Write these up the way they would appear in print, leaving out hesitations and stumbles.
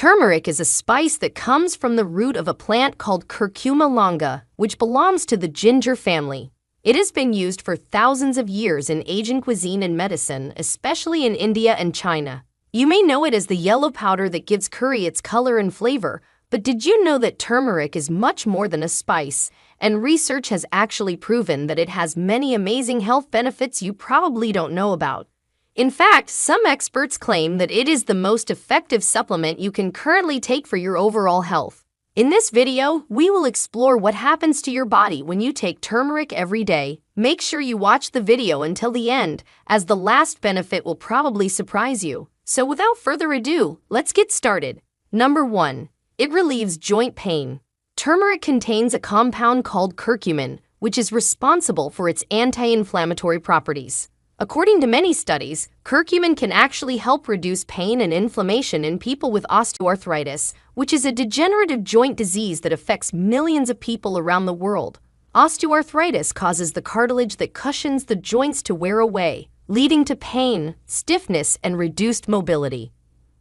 Turmeric is a spice that comes from the root of a plant called Curcuma longa, which belongs to the ginger family. It has been used for thousands of years in Asian cuisine and medicine, especially in India and China. You may know it as the yellow powder that gives curry its color and flavor, but did you know that turmeric is much more than a spice, and research has actually proven that it has many amazing health benefits you probably don't know about? In fact, some experts claim that it is the most effective supplement you can currently take for your overall health. In this video, we will explore what happens to your body when you take turmeric every day. Make sure you watch the video until the end, as the last benefit will probably surprise you. So without further ado, let's get started. Number 1. It relieves joint pain. Turmeric contains a compound called curcumin, which is responsible for its anti-inflammatory properties. According to many studies, curcumin can actually help reduce pain and inflammation in people with osteoarthritis, which is a degenerative joint disease that affects millions of people around the world. Osteoarthritis causes the cartilage that cushions the joints to wear away, leading to pain, stiffness, and reduced mobility.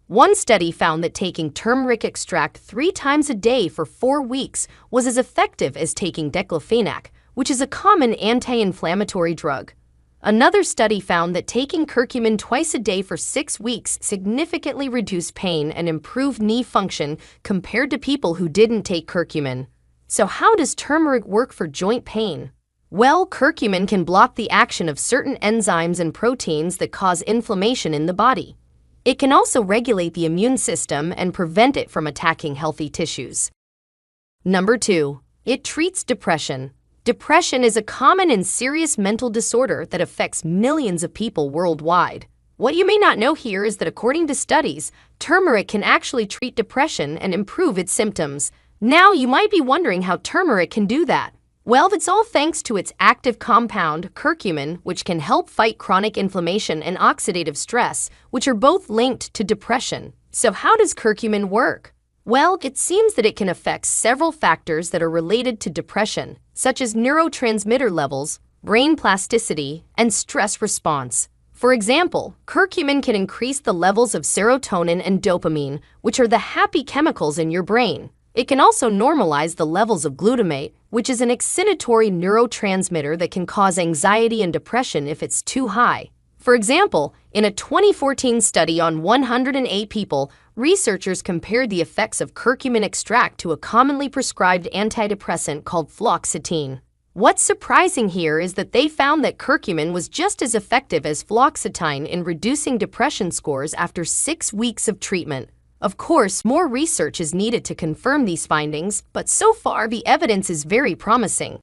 One study found that taking turmeric extract 3 times a day for 4 weeks was as effective as taking diclofenac, which is a common anti-inflammatory drug. Another study found that taking curcumin twice a day for 6 weeks significantly reduced pain and improved knee function compared to people who didn't take curcumin. So how does turmeric work for joint pain? Well, curcumin can block the action of certain enzymes and proteins that cause inflammation in the body. It can also regulate the immune system and prevent it from attacking healthy tissues. Number 2. It treats depression. Depression is a common and serious mental disorder that affects millions of people worldwide. What you may not know here is that according to studies, turmeric can actually treat depression and improve its symptoms. Now you might be wondering how turmeric can do that. Well, that's all thanks to its active compound, curcumin, which can help fight chronic inflammation and oxidative stress, which are both linked to depression. So how does curcumin work? Well, it seems that it can affect several factors that are related to depression, such as neurotransmitter levels, brain plasticity, and stress response. For example, curcumin can increase the levels of serotonin and dopamine, which are the happy chemicals in your brain. It can also normalize the levels of glutamate, which is an excitatory neurotransmitter that can cause anxiety and depression if it's too high. For example, in a 2014 study on 108 people, researchers compared the effects of curcumin extract to a commonly prescribed antidepressant called fluoxetine. What's surprising here is that they found that curcumin was just as effective as fluoxetine in reducing depression scores after 6 weeks of treatment. Of course, more research is needed to confirm these findings, but so far the evidence is very promising.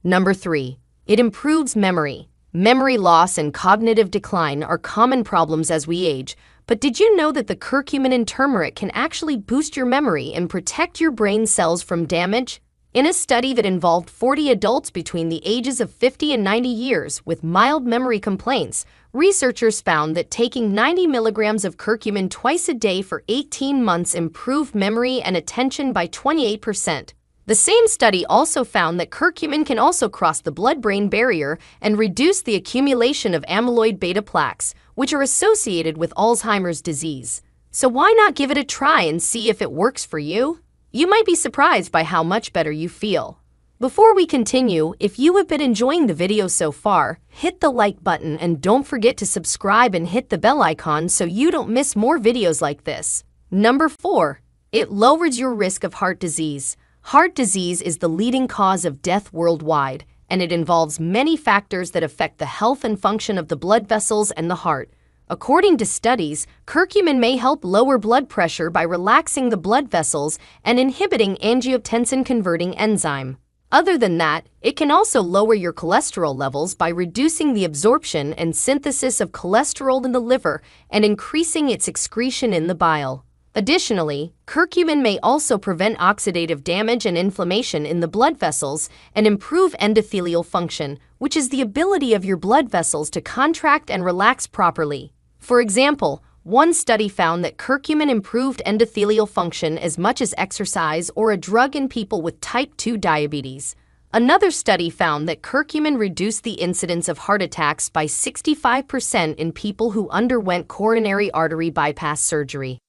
Number 3. It improves memory. Memory loss and cognitive decline are common problems as we age, but did you know that the curcumin in turmeric can actually boost your memory and protect your brain cells from damage? In a study that involved 40 adults between the ages of 50 and 90 years with mild memory complaints, researchers found that taking 90 milligrams of curcumin twice a day for 18 months improved memory and attention by 28%. The same study also found that curcumin can also cross the blood-brain barrier and reduce the accumulation of amyloid beta plaques, which are associated with Alzheimer's disease. So why not give it a try and see if it works for you? You might be surprised by how much better you feel. Before we continue, if you have been enjoying the video so far, hit the like button and don't forget to subscribe and hit the bell icon so you don't miss more videos like this. Number 4. It lowers your risk of heart disease. Heart disease is the leading cause of death worldwide, and it involves many factors that affect the health and function of the blood vessels and the heart. According to studies, curcumin may help lower blood pressure by relaxing the blood vessels and inhibiting angiotensin-converting enzyme. Other than that, it can also lower your cholesterol levels by reducing the absorption and synthesis of cholesterol in the liver and increasing its excretion in the bile. Additionally, curcumin may also prevent oxidative damage and inflammation in the blood vessels and improve endothelial function, which is the ability of your blood vessels to contract and relax properly. For example, one study found that curcumin improved endothelial function as much as exercise or a drug in people with type 2 diabetes. Another study found that curcumin reduced the incidence of heart attacks by 65% in people who underwent coronary artery bypass surgery.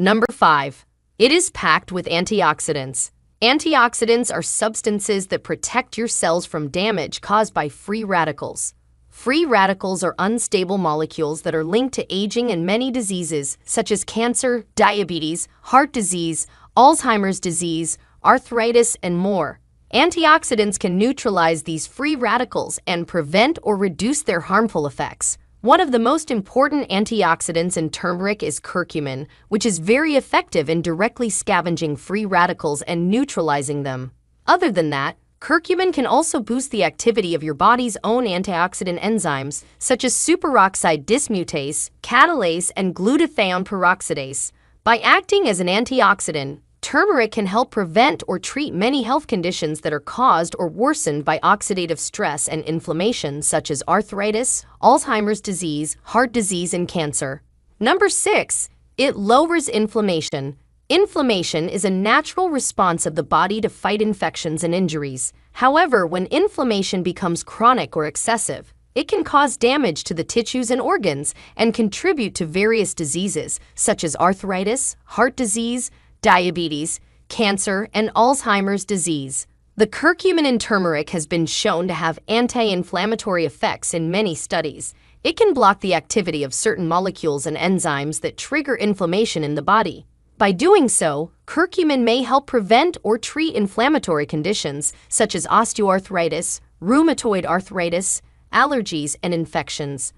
Number 5. It is packed with antioxidants. Antioxidants are substances that protect your cells from damage caused by free radicals. Free radicals are unstable molecules that are linked to aging and many diseases, such as cancer, diabetes, heart disease, Alzheimer's disease, arthritis, and more. Antioxidants can neutralize these free radicals and prevent or reduce their harmful effects. One of the most important antioxidants in turmeric is curcumin, which is very effective in directly scavenging free radicals and neutralizing them. Other than that, curcumin can also boost the activity of your body's own antioxidant enzymes, such as superoxide dismutase, catalase, and glutathione peroxidase. By acting as an antioxidant, turmeric can help prevent or treat many health conditions that are caused or worsened by oxidative stress and inflammation, such as arthritis, Alzheimer's disease, heart disease, and cancer. Number 6. It lowers inflammation. Inflammation is a natural response of the body to fight infections and injuries. However, when inflammation becomes chronic or excessive, it can cause damage to the tissues and organs and contribute to various diseases, such as arthritis, heart disease, diabetes, cancer, and Alzheimer's disease. The curcumin in turmeric has been shown to have anti-inflammatory effects in many studies. It can block the activity of certain molecules and enzymes that trigger inflammation in the body. By doing so, curcumin may help prevent or treat inflammatory conditions such as osteoarthritis, rheumatoid arthritis, allergies, and infections.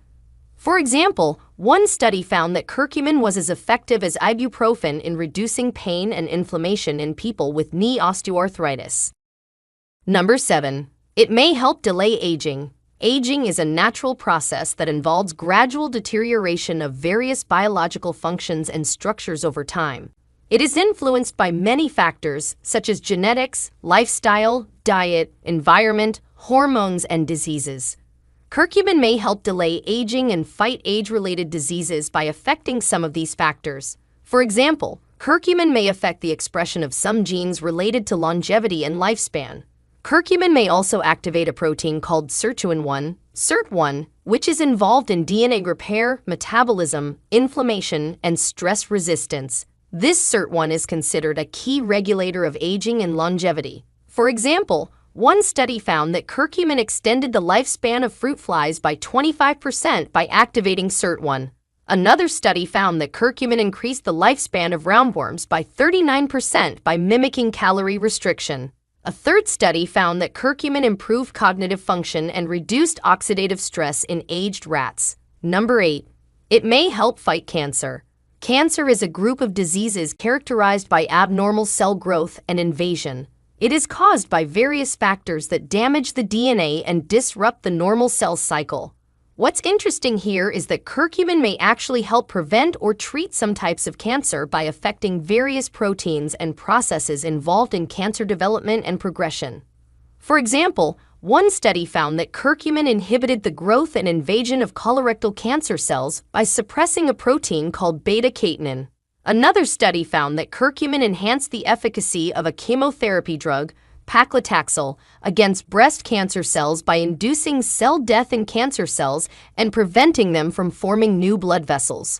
For example, one study found that curcumin was as effective as ibuprofen in reducing pain and inflammation in people with knee osteoarthritis. Number 7. It may help delay aging. Aging is a natural process that involves gradual deterioration of various biological functions and structures over time. It is influenced by many factors such as genetics, lifestyle, diet, environment, hormones, and diseases. Curcumin may help delay aging and fight age-related diseases by affecting some of these factors. For example, curcumin may affect the expression of some genes related to longevity and lifespan. Curcumin may also activate a protein called sirtuin-1, SIRT1, which is involved in DNA repair, metabolism, inflammation, and stress resistance. This SIRT1 is considered a key regulator of aging and longevity. For example, one study found that curcumin extended the lifespan of fruit flies by 25% by activating SIRT1. Another study found that curcumin increased the lifespan of roundworms by 39% by mimicking calorie restriction. A third study found that curcumin improved cognitive function and reduced oxidative stress in aged rats. Number 8. It may help fight cancer. Cancer is a group of diseases characterized by abnormal cell growth and invasion. It is caused by various factors that damage the DNA and disrupt the normal cell cycle. What's interesting here is that curcumin may actually help prevent or treat some types of cancer by affecting various proteins and processes involved in cancer development and progression. For example, one study found that curcumin inhibited the growth and invasion of colorectal cancer cells by suppressing a protein called beta-catenin. Another study found that curcumin enhanced the efficacy of a chemotherapy drug, paclitaxel, against breast cancer cells by inducing cell death in cancer cells and preventing them from forming new blood vessels.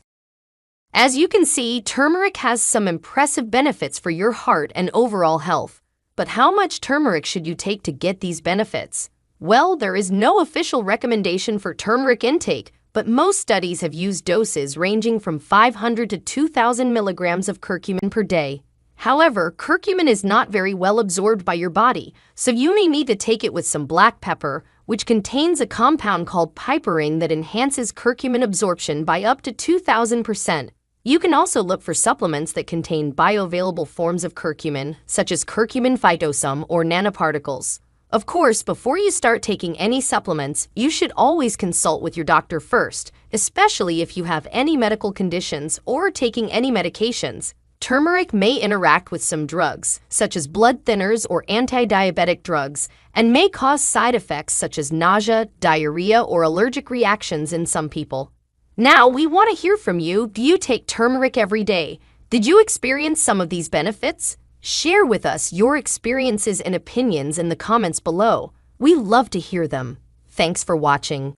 As you can see, turmeric has some impressive benefits for your heart and overall health. But how much turmeric should you take to get these benefits? Well, there is no official recommendation for turmeric intake, but most studies have used doses ranging from 500 to 2,000 milligrams of curcumin per day. However, curcumin is not very well absorbed by your body, so you may need to take it with some black pepper, which contains a compound called piperine that enhances curcumin absorption by up to 2,000%. You can also look for supplements that contain bioavailable forms of curcumin, such as curcumin phytosome or nanoparticles. Of course, before you start taking any supplements, you should always consult with your doctor first, especially if you have any medical conditions or are taking any medications. Turmeric may interact with some drugs, such as blood thinners or anti-diabetic drugs, and may cause side effects such as nausea, diarrhea, or allergic reactions in some people. Now, we want to hear from you. Do you take turmeric every day? Did you experience some of these benefits? Share with us your experiences and opinions in the comments below. We love to hear them. Thanks for watching.